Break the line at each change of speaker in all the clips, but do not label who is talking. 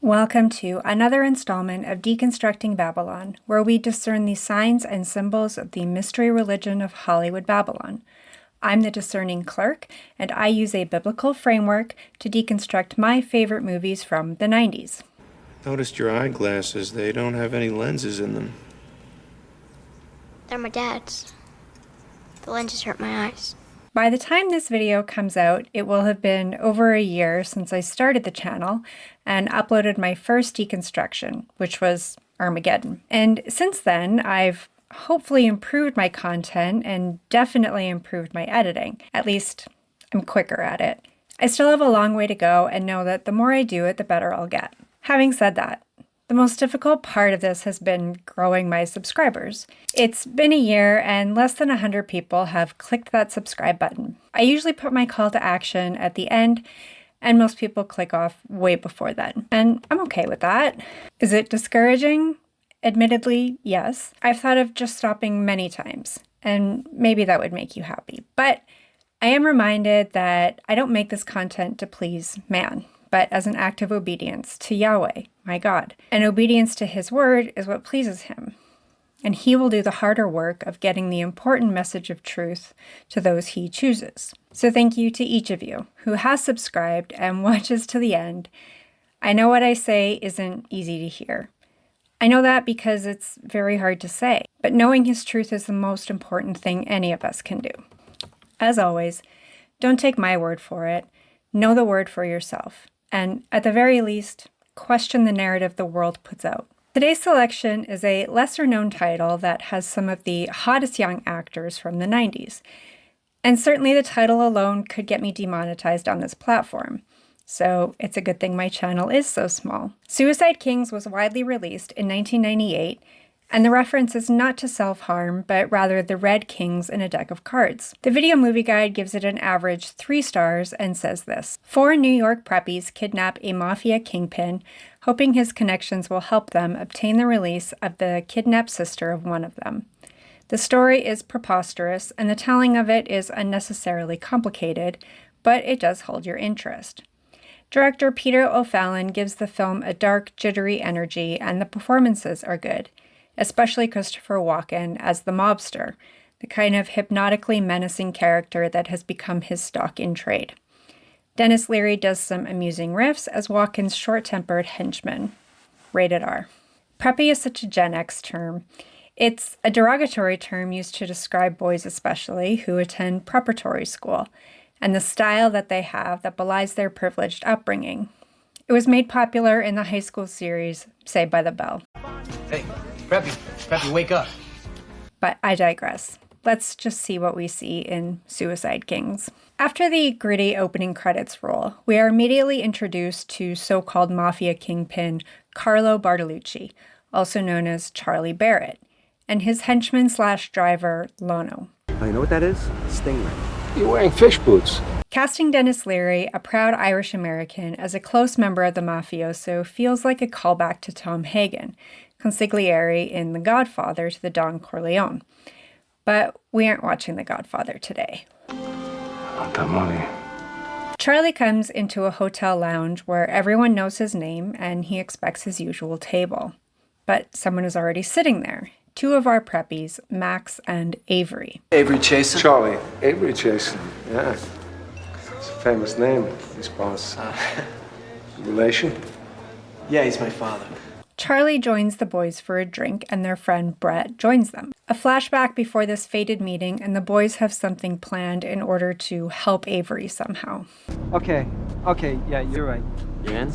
Welcome to another installment of Deconstructing Babylon, where we discern the signs and symbols of the mystery religion of Hollywood Babylon. I'm the Discerning Clerk, and I use a biblical framework to deconstruct my favorite movies from the 90s.
Noticed your eyeglasses. They don't have any lenses in them.
They're my dad's. The lenses hurt my eyes.
By the time this video comes out, it will have been over a year since I started the channel and uploaded my first deconstruction, which was Armageddon. And since then, I've hopefully improved my content and definitely improved my editing. At least, I'm quicker at it. I still have a long way to go and know that the more I do it, the better I'll get. Having said that, the most difficult part of this has been growing my subscribers. It's been a year and less than 100 people have clicked that subscribe button. I usually put my call to action at the end, and most people click off way before then. And I'm okay with that. Is it discouraging? Admittedly, yes. I've thought of just stopping many times, and maybe that would make you happy. But I am reminded that I don't make this content to please man, but as an act of obedience to Yahweh, my God. And obedience to his word is what pleases him. And he will do the harder work of getting the important message of truth to those he chooses. So thank you to each of you who has subscribed and watches to the end. I know what I say isn't easy to hear. I know that because it's very hard to say, but knowing his truth is the most important thing any of us can do. As always, don't take my word for it. Know the word for yourself. And at the very least, question the narrative the world puts out. Today's selection is a lesser-known title that has some of the hottest young actors from the 90s. And certainly the title alone could get me demonetized on this platform. So it's a good thing my channel is so small. Suicide Kings was widely released in 1998, and the reference is not to self-harm, but rather the red kings in a deck of cards. The Video Movie Guide gives it an average 3 stars and says this: 4 New York preppies kidnap a mafia kingpin, hoping his connections will help them obtain the release of the kidnapped sister of one of them. The story is preposterous, and the telling of it is unnecessarily complicated, but it does hold your interest. Director Peter O'Fallon gives the film a dark, jittery energy, and the performances are good, especially Christopher Walken as the mobster, the kind of hypnotically menacing character that has become his stock in trade. Denis Leary does some amusing riffs as Walken's short-tempered henchman. Rated R. Preppy is such a Gen X term. It's a derogatory term used to describe boys especially who attend preparatory school, and the style that they have that belies their privileged upbringing. It was made popular in the high school series Saved by the Bell.
Hey, Preppy, wake up.
But I digress. Let's just see what we see in Suicide Kings. After the gritty opening credits roll, we are immediately introduced to so-called mafia kingpin Carlo Bartolucci, also known as Charlie Barrett, and his henchman/driver, Lono.
Oh, you know what that is? Stingray.
You're wearing fish boots.
Casting Denis Leary, a proud Irish-American, as a close member of the mafioso feels like a callback to Tom Hagen, consigliere in The Godfather to the Don Corleone. But we aren't watching The Godfather today.
I want that money.
Charlie comes into a hotel lounge where everyone knows his name and he expects his usual table. But someone is already sitting there. 2 of our preppies, Max and Avery.
Avery Chasen?
Charlie. Avery Chasen. Yeah. It's a famous name, his boss. Relation?
Yeah, he's my father.
Charlie joins the boys for a drink and their friend Brett joins them. A flashback before this fated meeting, and the boys have something planned in order to help Avery somehow.
Okay, yeah, you're right.
You in?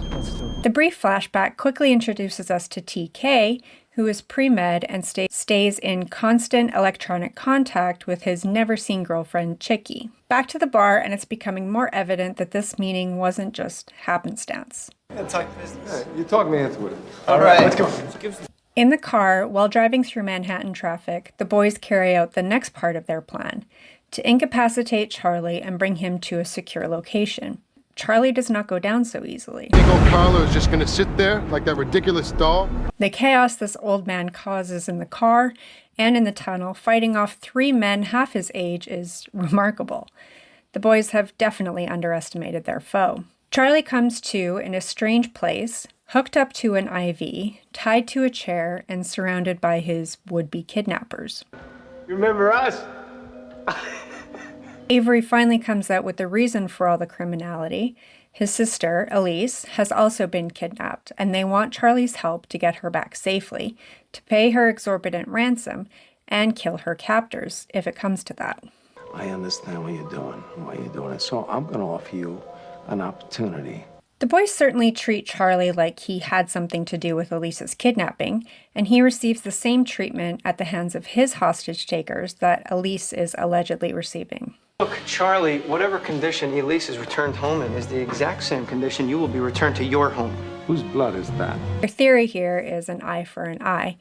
Let's do it.
The brief flashback quickly introduces us to TK, who is pre-med and stays in constant electronic contact with his never-seen girlfriend, Chicky. Back to the bar, and it's becoming more evident that this meeting wasn't just happenstance.
Talk business.
Yeah, you talk me into it.
All right.
Let's go.
In the car, while driving through Manhattan traffic, the boys carry out the next part of their plan, to incapacitate Charlie and bring him to a secure location. Charlie does not go down so easily.
Big old Carlo is just gonna sit there like that ridiculous doll?
The chaos this old man causes in the car and in the tunnel, fighting off 3 men half his age, is remarkable. The boys have definitely underestimated their foe. Charlie comes to in a strange place, hooked up to an IV, tied to a chair, and surrounded by his would-be kidnappers.
You remember us?
Avery finally comes out with the reason for all the criminality. His sister, Elise, has also been kidnapped, and they want Charlie's help to get her back safely, to pay her exorbitant ransom, and kill her captors, if it comes to that.
I understand what you're doing, why you're doing it, so I'm going to offer you an opportunity.
The boys certainly treat Charlie like he had something to do with Elise's kidnapping, and he receives the same treatment at the hands of his hostage takers that Elise is allegedly receiving.
Look, Charlie, whatever condition Elise is returned home in is the exact same condition you will be returned to your home.
Whose blood is that?
Their theory here is an eye for an eye,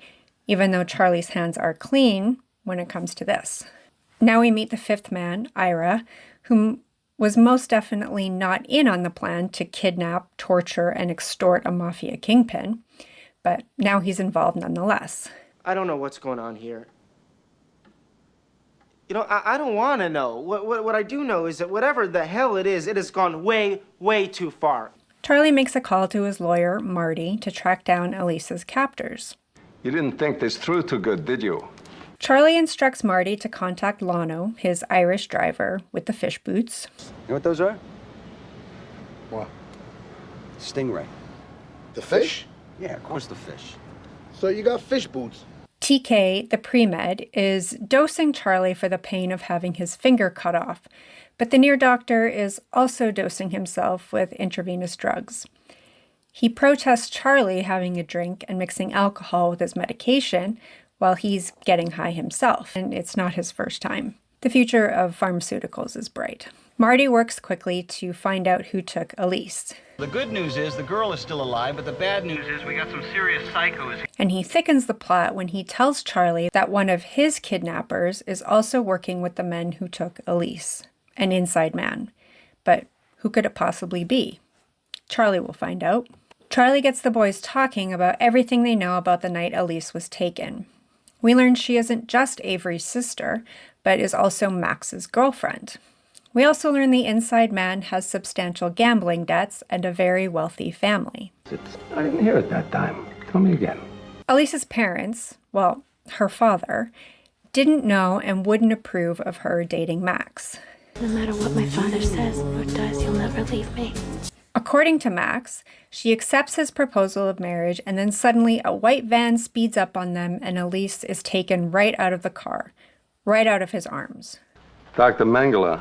even though Charlie's hands are clean when it comes to this. Now we meet the fifth man, Ira, whom was most definitely not in on the plan to kidnap, torture, and extort a mafia kingpin, but now he's involved nonetheless.
I don't know what's going on here. You know, I don't want to know. What I do know is that whatever the hell it has gone way, way too far.
Charlie makes a call to his lawyer, Marty, to track down Elise's captors.
You didn't think this through too good, did you?
Charlie instructs Marty to contact Lano, his Irish driver, with the fish boots.
You know what those are?
What?
Stingray.
The fish?
Yeah, of course the fish.
So you got fish boots.
TK, the pre-med, is dosing Charlie for the pain of having his finger cut off, but the near doctor is also dosing himself with intravenous drugs. He protests Charlie having a drink and mixing alcohol with his medication while he's getting high himself, and it's not his first time. The future of pharmaceuticals is bright. Marty works quickly to find out who took Elise.
The good news is the girl is still alive, but the bad news is we got some serious psychos.
And he thickens the plot when he tells Charlie that one of his kidnappers is also working with the men who took Elise, an inside man. But who could it possibly be? Charlie will find out. Charlie gets the boys talking about everything they know about the night Elise was taken. We learn she isn't just Avery's sister, but is also Max's girlfriend. We also learn the inside man has substantial gambling debts and a very wealthy family.
I didn't hear it that time. Tell me again.
Elise's parents, well, her father, didn't know and wouldn't approve of her dating Max.
No matter what my father says or does, you'll never leave me.
According to Max, she accepts his proposal of marriage, and then suddenly a white van speeds up on them and Elise is taken right out of the car, right out of his arms.
Dr. Mengele,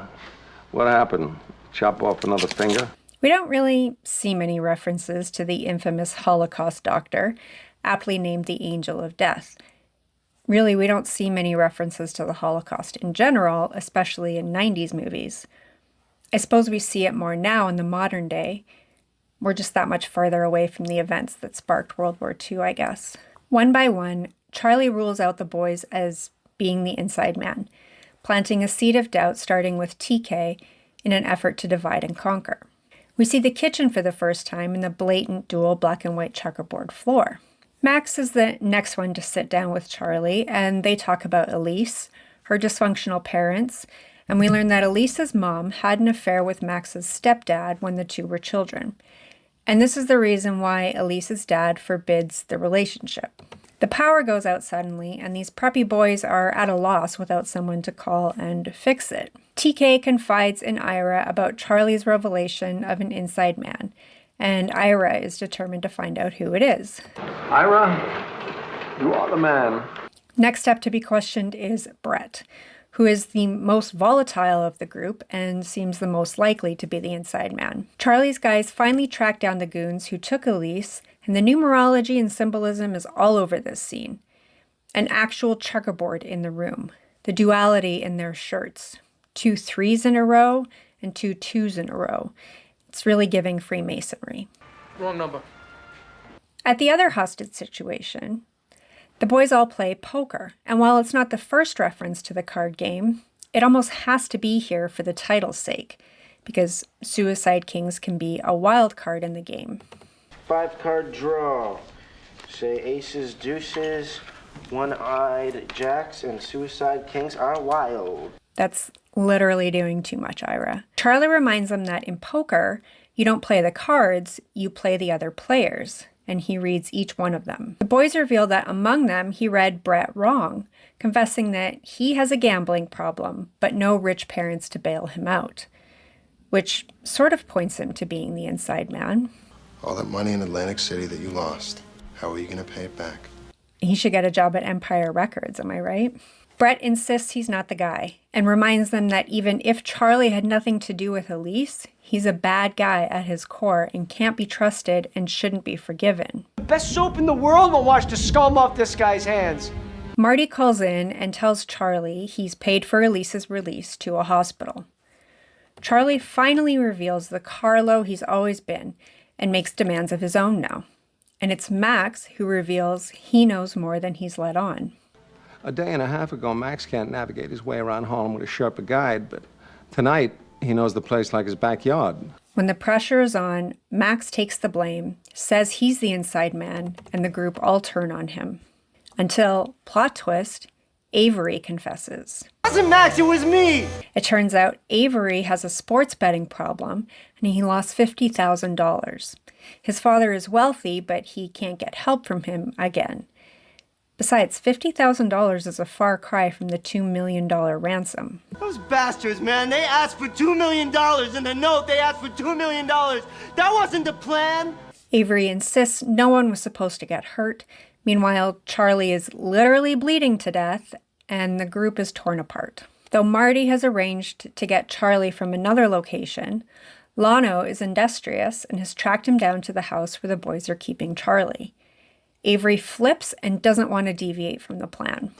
what happened? Chop off another finger?
We don't really see many references to the infamous Holocaust doctor, aptly named the Angel of Death. Really, we don't see many references to the Holocaust in general, especially in 90s movies. I suppose we see it more now in the modern day. We're just that much farther away from the events that sparked World War II, I guess. One by one, Charlie rules out the boys as being the inside man, planting a seed of doubt starting with TK in an effort to divide and conquer. We see the kitchen for the first time in the blatant dual black and white checkerboard floor. Max is the next one to sit down with Charlie, and they talk about Elise, her dysfunctional parents, and we learn that Elise's mom had an affair with Max's stepdad when the two were children. And this is the reason why Elise's dad forbids the relationship. The power goes out suddenly, and these preppy boys are at a loss without someone to call and fix it. TK confides in Ira about Charlie's revelation of an inside man, and Ira is determined to find out who it is.
Ira, you are the man.
Next up to be questioned is Brett, who is the most volatile of the group and seems the most likely to be the inside man. Charlie's guys finally track down the goons who took Elise, and the numerology and symbolism is all over this scene. An actual checkerboard in the room, the duality in their shirts, 2 3s in a row and 2 2s in a row. It's really giving Freemasonry.
Wrong number.
At the other hostage situation, the boys all play poker, and while it's not the first reference to the card game, it almost has to be here for the title's sake, because Suicide Kings can be a wild card in the game.
5-card draw. Say aces, deuces, one-eyed jacks, and suicide kings are wild.
That's Literally doing too much, Ira. Charlie reminds them that in poker, you don't play the cards, you play the other players, and he reads each one of them. The boys reveal that among them, he read Brett wrong, confessing that he has a gambling problem, but no rich parents to bail him out, which sort of points him to being the inside man.
All that money in Atlantic City that you lost, how are you going to pay it back?
He should get a job at Empire Records, am I right? Brett insists he's not the guy and reminds them that even if Charlie had nothing to do with Elise, he's a bad guy at his core and can't be trusted and shouldn't be forgiven.
The best soap in the world will wash the scum off this guy's hands.
Marty calls in and tells Charlie he's paid for Elise's release to a hospital. Charlie finally reveals the Carlo he's always been and makes demands of his own now. And it's Max who reveals he knows more than he's let on.
A day and a half ago, Max can't navigate his way around Harlem with a Sherpa guide, but tonight, he knows the place like his backyard.
When the pressure is on, Max takes the blame, says he's the inside man, and the group all turn on him. Until, plot twist, Avery confesses.
It wasn't Max, it was me!
It turns out Avery has a sports betting problem, and he lost $50,000. His father is wealthy, but he can't get help from him again. Besides, $50,000 is a far cry from the $2 million ransom.
Those bastards, man, they asked for $2 million. In the note, they asked for $2 million. That wasn't the plan.
Avery insists no one was supposed to get hurt. Meanwhile, Charlie is literally bleeding to death, and the group is torn apart. Though Marty has arranged to get Charlie from another location, Lano is industrious and has tracked him down to the house where the boys are keeping Charlie. Avery flips and doesn't want to deviate from the plan.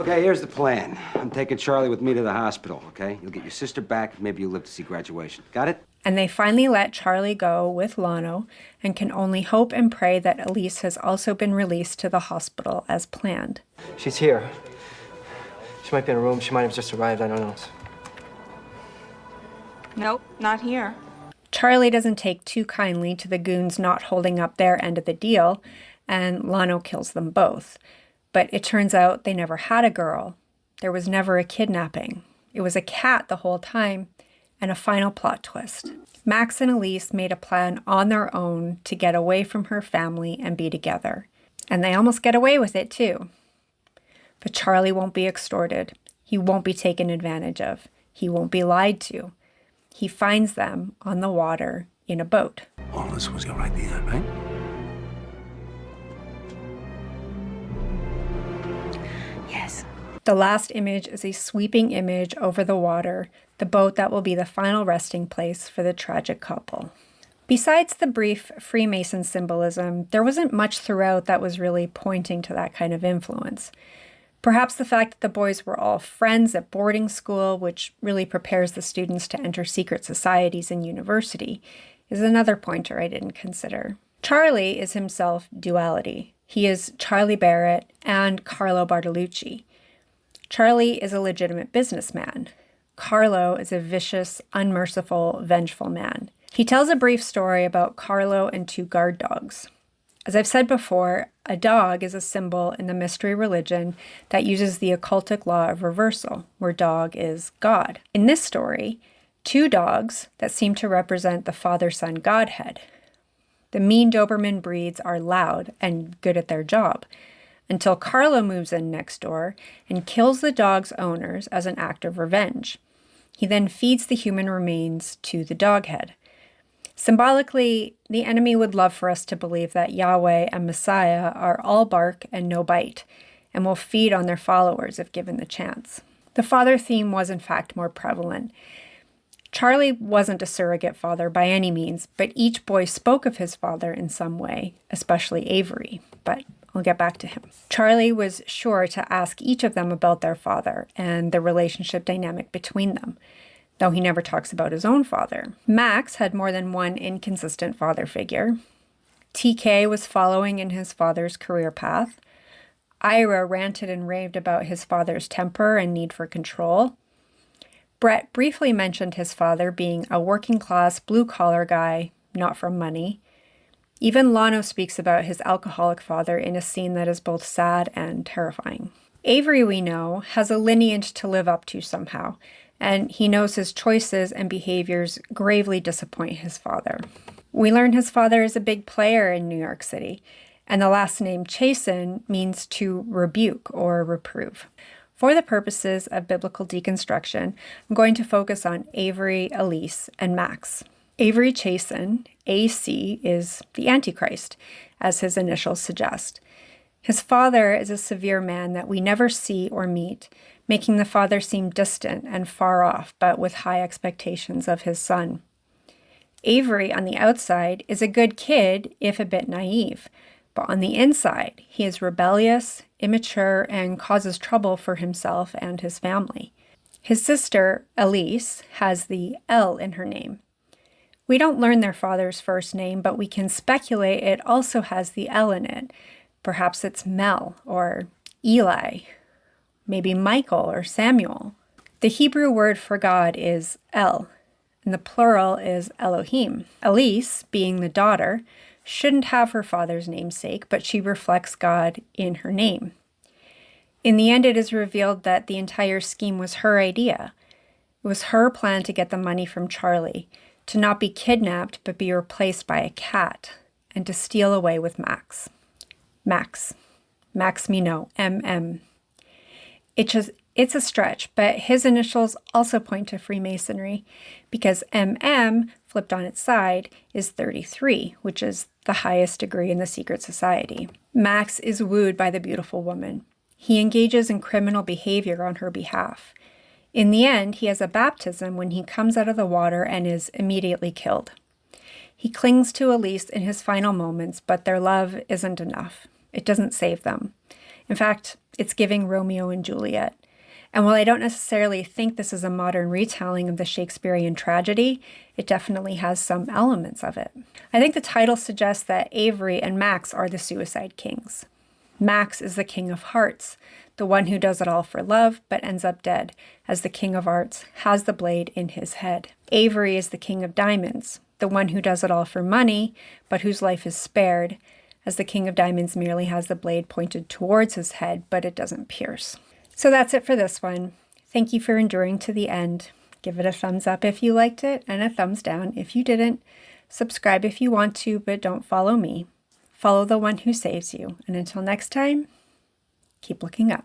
Okay, here's the plan. I'm taking Charlie with me to the hospital, okay? You'll get your sister back, and maybe you'll live to see graduation. Got it?
And they finally let Charlie go with Lano and can only hope and pray that Elise has also been released to the hospital as planned.
She's here. She might be in a room. She might have just arrived. I don't know.
Nope, not here.
Charlie doesn't take too kindly to the goons not holding up their end of the deal, and Lano kills them both. But it turns out they never had a girl. There was never a kidnapping. It was a cat the whole time, and a final plot twist. Max and Elise made a plan on their own to get away from her family and be together. And they almost get away with it, too. But Charlie won't be extorted. He won't be taken advantage of. He won't be lied to. He finds them on the water in a boat.
All this was your idea, right?
Yes. The last image is a sweeping image over the water, the boat that will be the final resting place for the tragic couple. Besides the brief Freemason symbolism, there wasn't much throughout that was really pointing to that kind of influence. Perhaps the fact that the boys were all friends at boarding school, which really prepares the students to enter secret societies in university, is another pointer I didn't consider. Charlie is himself duality. He is Charlie Barrett and Carlo Bartolucci. Charlie is a legitimate businessman. Carlo is a vicious, unmerciful, vengeful man. He tells a brief story about Carlo and two guard dogs. As I've said before, a dog is a symbol in the mystery religion that uses the occultic law of reversal, where dog is God. In this story, two dogs that seem to represent the Father-Son Godhead. The mean Doberman breeds are loud and good at their job, until Carlo moves in next door and kills the dog's owners as an act of revenge. He then feeds the human remains to the doghead. Symbolically, the enemy would love for us to believe that Yahweh and Messiah are all bark and no bite, and will feed on their followers if given the chance. The father theme was in fact more prevalent. Charlie wasn't a surrogate father by any means, but each boy spoke of his father in some way, especially Avery, but I'll get back to him. Charlie was sure to ask each of them about their father and the relationship dynamic between them, though he never talks about his own father. Max had more than one inconsistent father figure. TK was following in his father's career path. Ira ranted and raved about his father's temper and need for control. Brett briefly mentioned his father being a working-class, blue-collar guy, not from money. Even Lano speaks about his alcoholic father in a scene that is both sad and terrifying. Avery, we know, has a lineage to live up to somehow, and he knows his choices and behaviors gravely disappoint his father. We learn his father is a big player in New York City, and the last name Chasten means to rebuke or reprove. For the purposes of biblical deconstruction, I'm going to focus on Avery, Elise, and Max. Avery Chasten, AC, is the Antichrist, as his initials suggest. His father is a severe man that we never see or meet, making the father seem distant and far off, but with high expectations of his son. Avery, on the outside, is a good kid, if a bit naive, but on the inside, he is rebellious, immature, and causes trouble for himself and his family. His sister, Elise, has the L in her name. We don't learn their father's first name, but we can speculate it also has the L in it. Perhaps it's Mel or Eli, maybe Michael or Samuel. The Hebrew word for God is El, and the plural is Elohim. Elise, being the daughter, shouldn't have her father's namesake, but she reflects God in her name. In the end, it is revealed that the entire scheme was her idea. It was her plan to get the money from Charlie, to not be kidnapped but be replaced by a cat, and to steal away with Max. Max Minot, MM. It's a stretch, but his initials also point to Freemasonry, because MM, flipped on its side, is 33, which is the highest degree in the secret society. Max is wooed by the beautiful woman. He engages in criminal behavior on her behalf. In the end, he has a baptism when he comes out of the water and is immediately killed. He clings to Elise in his final moments, but their love isn't enough. It doesn't save them. In fact, it's giving Romeo and Juliet. And while I don't necessarily think this is a modern retelling of the Shakespearean tragedy, it definitely has some elements of it. I think the title suggests that Avery and Max are the suicide kings. Max is the king of hearts, the one who does it all for love but ends up dead, as the king of hearts has the blade in his head. Avery is the king of diamonds, the one who does it all for money but whose life is spared, as the king of diamonds merely has the blade pointed towards his head but it doesn't pierce. So that's it for this one. Thank you for enduring to the end. Give it a thumbs up if you liked it and a thumbs down if you didn't. Subscribe if you want to, but don't follow me. Follow the one who saves you. And until next time, keep looking up.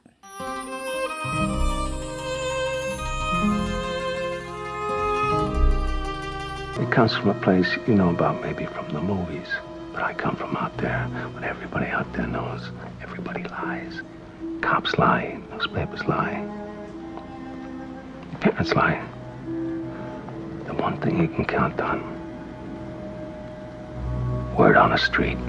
It comes from a place you know about maybe from the movies. But I come from out there, when everybody out there knows everybody lies. Cops lie, newspapers lie, parents lie. The one thing you can count on, word on the street.